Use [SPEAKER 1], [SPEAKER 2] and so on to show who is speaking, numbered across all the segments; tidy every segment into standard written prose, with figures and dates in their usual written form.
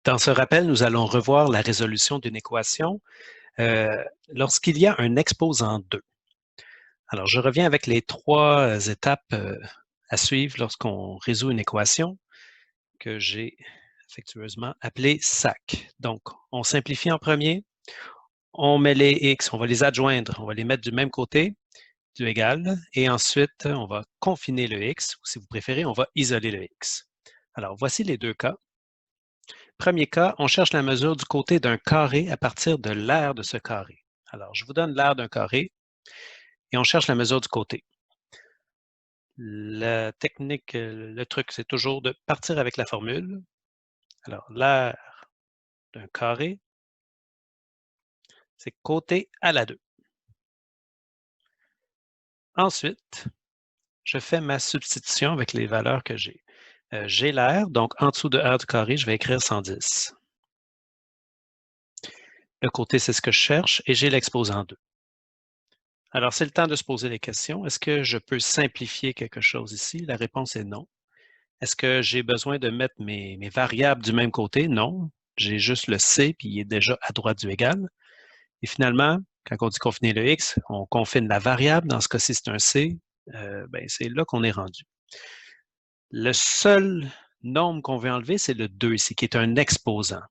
[SPEAKER 1] Dans ce rappel, nous allons revoir la résolution d'une équation lorsqu'il y a un exposant 2. Alors, je reviens avec les trois étapes à suivre lorsqu'on résout une équation que j'ai affectueusement appelée SAC. Donc, on simplifie en premier, on met les x, on va les adjoindre, on va les mettre du même côté, du égal, et ensuite, on va confiner le x, ou si vous préférez, on va isoler le x. Alors, voici les deux cas. Premier cas, on cherche la mesure du côté d'un carré à partir de l'aire de ce carré. Alors, je vous donne l'aire d'un carré et on cherche la mesure du côté. La technique, le truc, c'est toujours de partir avec la formule. Alors, l'aire d'un carré, c'est côté à la 2. Ensuite, je fais ma substitution avec les valeurs que j'ai. J'ai l'aire, donc en dessous de r du carré, je vais écrire 110. Le côté, c'est ce que je cherche et j'ai l'exposant 2. Alors, c'est le temps de se poser les questions. Est-ce que je peux simplifier quelque chose ici? La réponse est non. Est-ce que j'ai besoin de mettre mes variables du même côté? Non. J'ai juste le C, puis il est déjà à droite du égal. Et finalement, quand on dit confiner le X, on confine la variable. Dans ce cas-ci, c'est un C. C'est là qu'on est rendu. Le seul nombre qu'on veut enlever, c'est le 2 ici, qui est un exposant.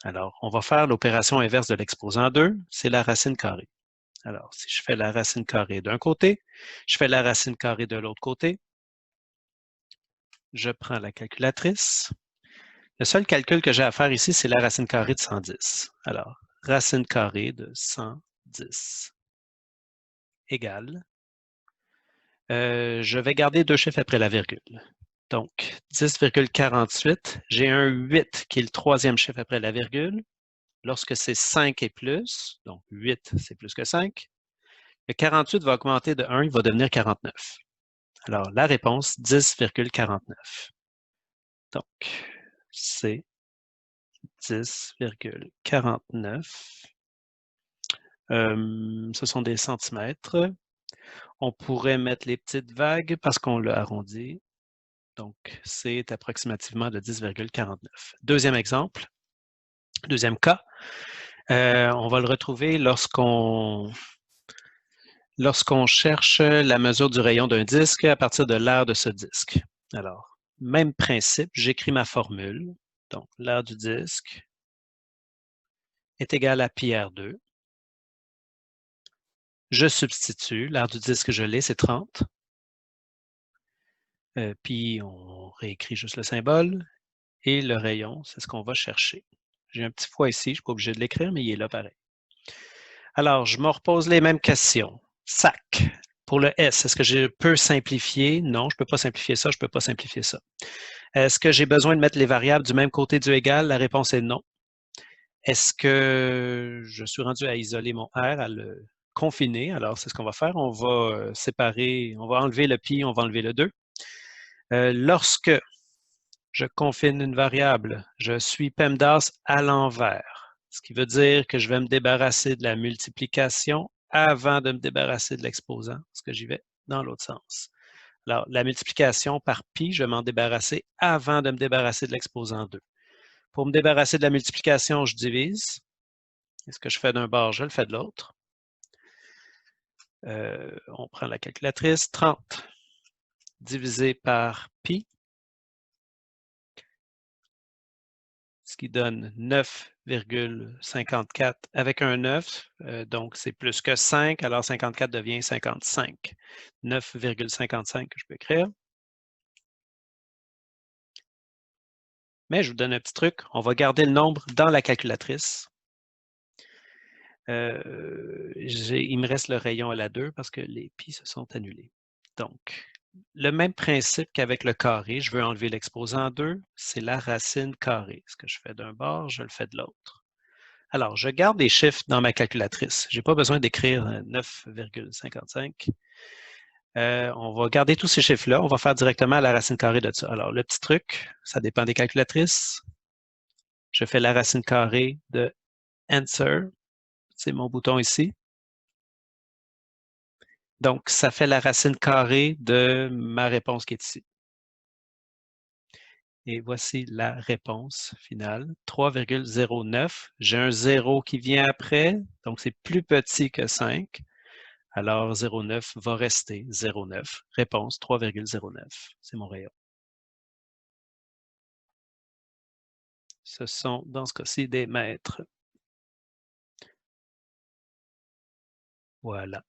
[SPEAKER 1] Alors, on va faire l'opération inverse de l'exposant 2, c'est la racine carrée. Alors, si je fais la racine carrée d'un côté, je fais la racine carrée de l'autre côté, je prends la calculatrice. Le seul calcul que j'ai à faire ici, c'est la racine carrée de 110. Alors, racine carrée de 110 égale. Je vais garder deux chiffres après la virgule. Donc, 10,48, j'ai un 8 qui est le troisième chiffre après la virgule. Lorsque c'est 5 et plus, donc 8, c'est plus que 5, le 48 va augmenter de 1, il va devenir 49. Alors, la réponse, 10,49. Donc, c'est 10,49. Ce sont des centimètres. On pourrait mettre les petites vagues parce qu'on l'a arrondi. Donc, c'est approximativement de 10,49. Deuxième exemple, deuxième cas, on va le retrouver lorsqu'on cherche la mesure du rayon d'un disque à partir de l'aire de ce disque. Alors, même principe, j'écris ma formule. Donc, l'aire du disque est égale à pi R2. Je substitue, l'aire du disque je l'ai, c'est 30. Puis, on réécrit juste le symbole. Et le rayon, c'est ce qu'on va chercher. J'ai un petit fois ici, je ne suis pas obligé de l'écrire, mais il est là pareil. Alors, je me repose les mêmes questions. SAC. Pour le S, est-ce que je peux simplifier? Non, je ne peux pas simplifier ça, je ne peux pas simplifier ça. Est-ce que j'ai besoin de mettre les variables du même côté du égal? La réponse est non. Est-ce que je suis rendu à isoler mon R, à le confiner? Alors, c'est ce qu'on va faire. On va séparer, on va enlever le pi, on va enlever le 2. Lorsque je confine une variable, je suis PEMDAS à l'envers, ce qui veut dire que je vais me débarrasser de la multiplication avant de me débarrasser de l'exposant, parce que j'y vais dans l'autre sens. Alors, la multiplication par pi, je vais m'en débarrasser avant de me débarrasser de l'exposant 2. Pour me débarrasser de la multiplication, je divise. Et ce que je fais d'un bord, je le fais de l'autre. On prend la calculatrice. 30 divisé par pi, ce qui donne 9,54 avec un 9. Donc, c'est plus que 5. Alors, 54 devient 55. 9,55 que je peux écrire. Mais je vous donne un petit truc. On va garder le nombre dans la calculatrice. Il me reste le rayon à la 2 parce que les pi se sont annulés. Donc, le même principe qu'avec le carré, je veux enlever l'exposant 2, c'est la racine carrée. Ce que je fais d'un bord, je le fais de l'autre. Alors, je garde des chiffres dans ma calculatrice. Je n'ai pas besoin d'écrire 9,55. On va garder tous ces chiffres-là. On va faire directement la racine carrée de ça. Alors, le petit truc, ça dépend des calculatrices. Je fais la racine carrée de Answer. C'est mon bouton ici. Donc, ça fait la racine carrée de ma réponse qui est ici. Et voici la réponse finale, 3,09. J'ai un 0 qui vient après, donc c'est plus petit que 5. Alors 0,9 va rester 0,9. Réponse 3,09. C'est mon rayon. Ce sont, dans ce cas-ci, des mètres. Voilà.